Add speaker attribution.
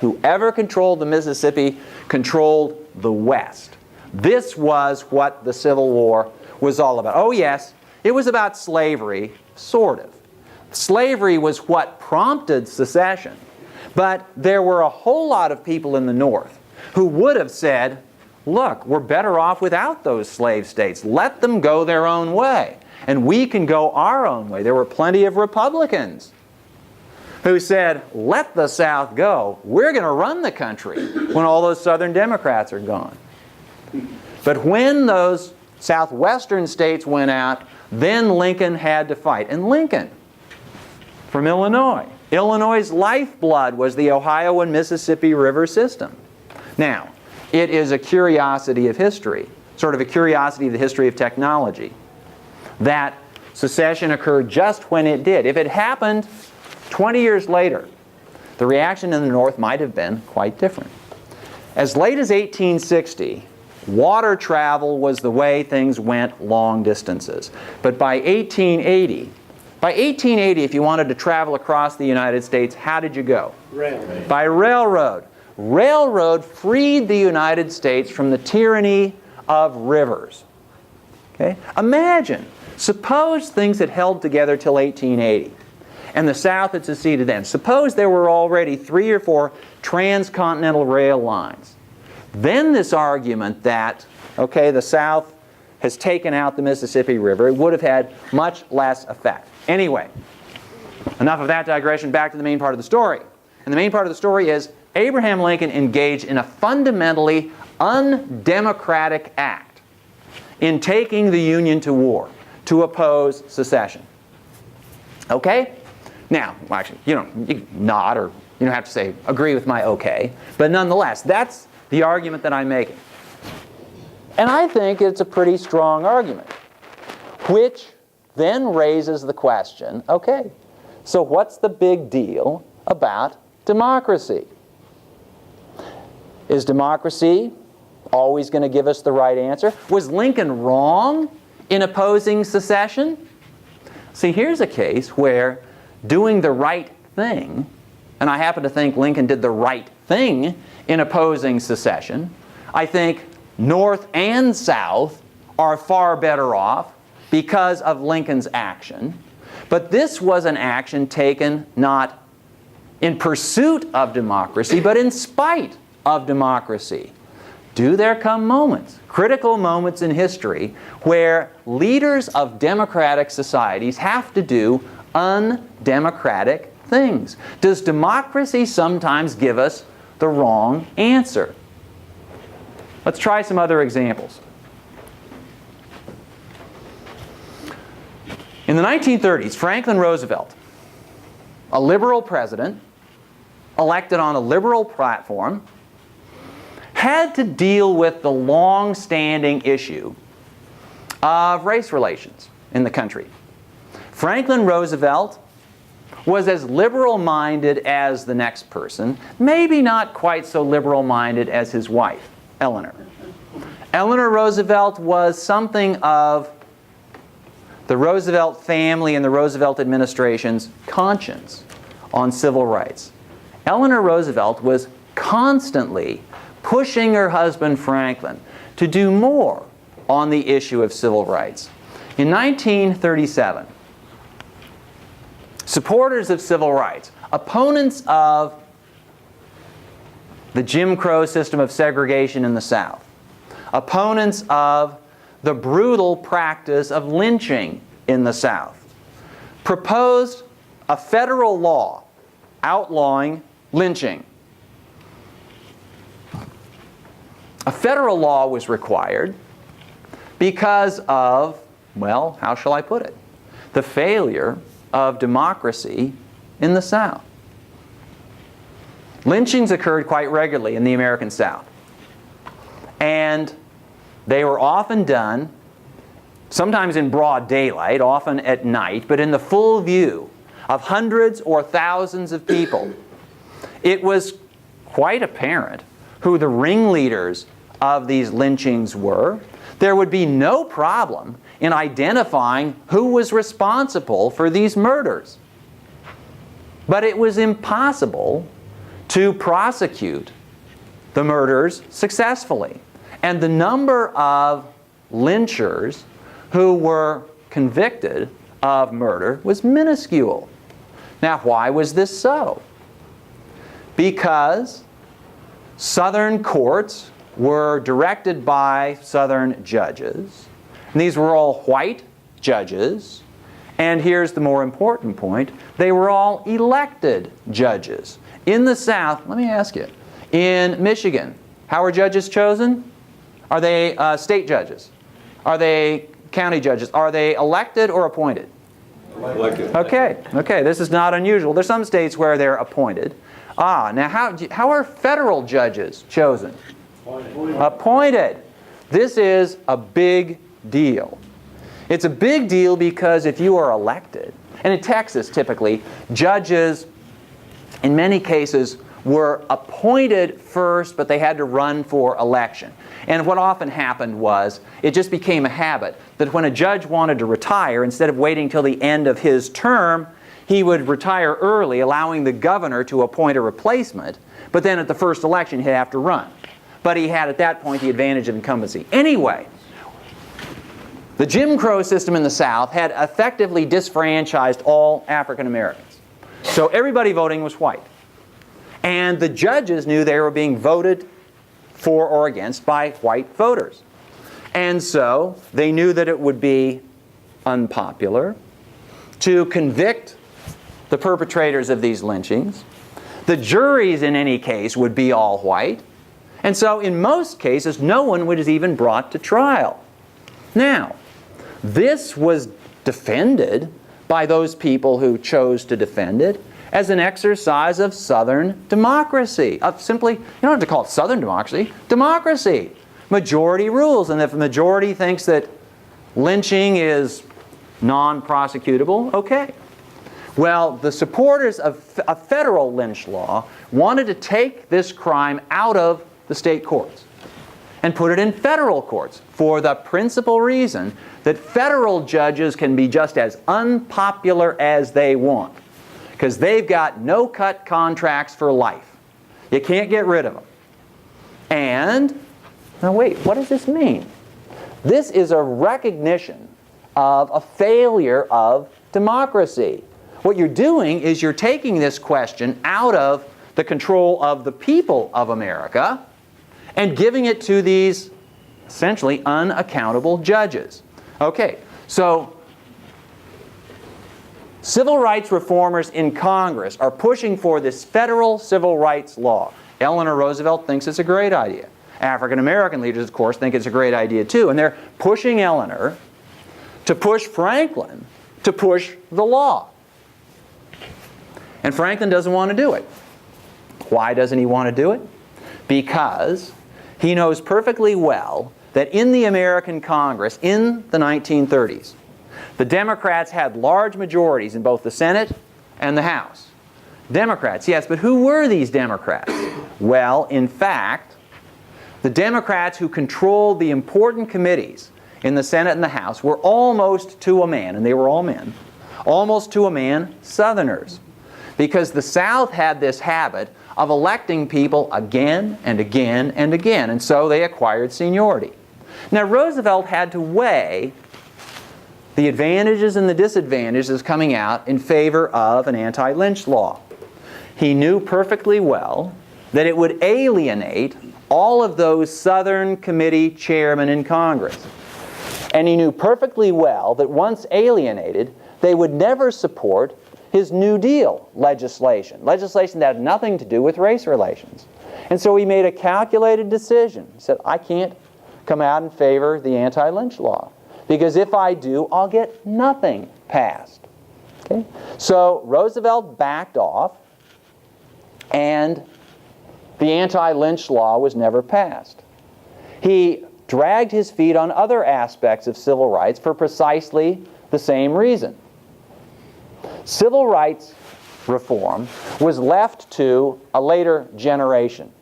Speaker 1: Whoever controlled the Mississippi controlled the West. This was what the Civil War was all about. Oh yes, it was about slavery, sort of. Slavery was what prompted secession. But there were a whole lot of people in the North who would have said, look, we're better off without those slave states. Let them go their own way, and we can go our own way. There were plenty of Republicans who said, let the South go. We're going to run the country when all those Southern Democrats are gone. But when those Southwestern states went out, then Lincoln had to fight. And Lincoln, from Illinois. Illinois' lifeblood was the Ohio and Mississippi River system. Now, it is a curiosity of history, sort of a curiosity of the history of technology, that secession occurred just when it did. If it happened 20 years later, the reaction in the North might have been quite different. As late as 1860, water travel was the way things went long distances. But by 1880, if you wanted to travel across the United States, how did you go?
Speaker 2: Railroad.
Speaker 1: By railroad. Railroad freed the United States from the tyranny of rivers. Okay? Imagine, suppose things had held together till 1880, and the South had seceded then. Suppose there were already 3 or 4 transcontinental rail lines. Then this argument that, okay, the South has taken out the Mississippi River, it would have had much less effect. Anyway, enough of that digression, back to the main part of the story. And the main part of the story is Abraham Lincoln engaged in a fundamentally undemocratic act in taking the Union to war to oppose secession. Okay? Now, well, actually, you can nod, or you don't have to say agree with my okay, but nonetheless, that's the argument that I'm making. And I think it's a pretty strong argument, which then raises the question, okay, so what's the big deal about democracy? Is democracy always going to give us the right answer? Was Lincoln wrong in opposing secession? See, here's a case where doing the right thing, and I happen to think Lincoln did the right thing in opposing secession. I think North and South are far better off because of Lincoln's action. But this was an action taken not in pursuit of democracy, but in spite of democracy. Do there come moments, critical moments in history, where leaders of democratic societies have to do undemocratic things? Does democracy sometimes give us the wrong answer? Let's try some other examples. In the 1930s, Franklin Roosevelt, a liberal president, elected on a liberal platform, had to deal with the long-standing issue of race relations in the country. Franklin Roosevelt was as liberal-minded as the next person, maybe not quite so liberal-minded as his wife, Eleanor. Eleanor Roosevelt was something of the Roosevelt family and the Roosevelt administration's conscience on civil rights. Eleanor Roosevelt was constantly pushing her husband Franklin to do more on the issue of civil rights. In 1937, supporters of civil rights, opponents of the Jim Crow system of segregation in the South, opponents of the brutal practice of lynching in the South, proposed a federal law outlawing lynching. A federal law was required because of, well, how shall I put it, the failure of democracy in the South. Lynchings occurred quite regularly in the American South. And they were often done, sometimes in broad daylight, often at night, but in the full view of hundreds or thousands of people. It was quite apparent who the ringleaders of these lynchings were. There would be no problem in identifying who was responsible for these murders. But it was impossible to prosecute the murderers successfully. And the number of lynchers who were convicted of murder was minuscule. Now, why was this so? Because Southern courts were directed by Southern judges. And these were all white judges. And here's the more important point. They were all elected judges. In the South, let me ask you, in Michigan, how are judges chosen? Are they state judges? Are they county judges? Are they elected or appointed?
Speaker 2: Elected.
Speaker 1: Okay, this is not unusual. There's some states where they're appointed. Now how are federal judges chosen? Appointed. This is a big deal. It's a big deal because if you are elected, and in Texas typically, judges in many cases were appointed first, but they had to run for election. And what often happened was, it just became a habit that when a judge wanted to retire, instead of waiting till the end of his term, he would retire early, allowing the governor to appoint a replacement, but then at the first election he'd have to run. But he had at that point the advantage of incumbency. Anyway, the Jim Crow system in the South had effectively disfranchised all African Americans. So everybody voting was white. And the judges knew they were being voted for or against by white voters. And so they knew that it would be unpopular to convict the perpetrators of these lynchings. The juries in any case would be all white. And so in most cases, no one was even brought to trial. Now, this was defended by those people who chose to defend it as an exercise of Southern democracy. Simply, you don't have to call it Southern democracy, democracy. Majority rules. And if the majority thinks that lynching is non-prosecutable, okay. Well, the supporters of a federal lynch law wanted to take this crime out of the state courts and put it in federal courts for the principal reason that federal judges can be just as unpopular as they want because they've got no-cut contracts for life. You can't get rid of them. And, now wait, what does this mean? This is a recognition of a failure of democracy. What you're doing is you're taking this question out of the control of the people of America and giving it to these essentially unaccountable judges. Okay, so civil rights reformers in Congress are pushing for this federal civil rights law. Eleanor Roosevelt thinks it's a great idea. African American leaders, of course, think it's a great idea too. And they're pushing Eleanor to push Franklin to push the law. And Franklin doesn't want to do it. Why doesn't he want to do it? Because he knows perfectly well that in the American Congress in the 1930s, the Democrats had large majorities in both the Senate and the House. Democrats, yes, but who were these Democrats? Well, in fact, the Democrats who controlled the important committees in the Senate and the House were almost to a man, and they were all men, almost to a man, Southerners. Because the South had this habit of electing people again and again and again, and so they acquired seniority. Now, Roosevelt had to weigh the advantages and the disadvantages coming out in favor of an anti-lynch law. He knew perfectly well that it would alienate all of those Southern committee chairmen in Congress. And he knew perfectly well that once alienated, they would never support his New Deal legislation that had nothing to do with race relations. And so he made a calculated decision. He said, I can't come out in favor of the anti-lynch law, because if I do, I'll get nothing passed. Okay? So Roosevelt backed off, and the anti-lynch law was never passed. He dragged his feet on other aspects of civil rights for precisely the same reason. Civil rights reform was left to a later generation.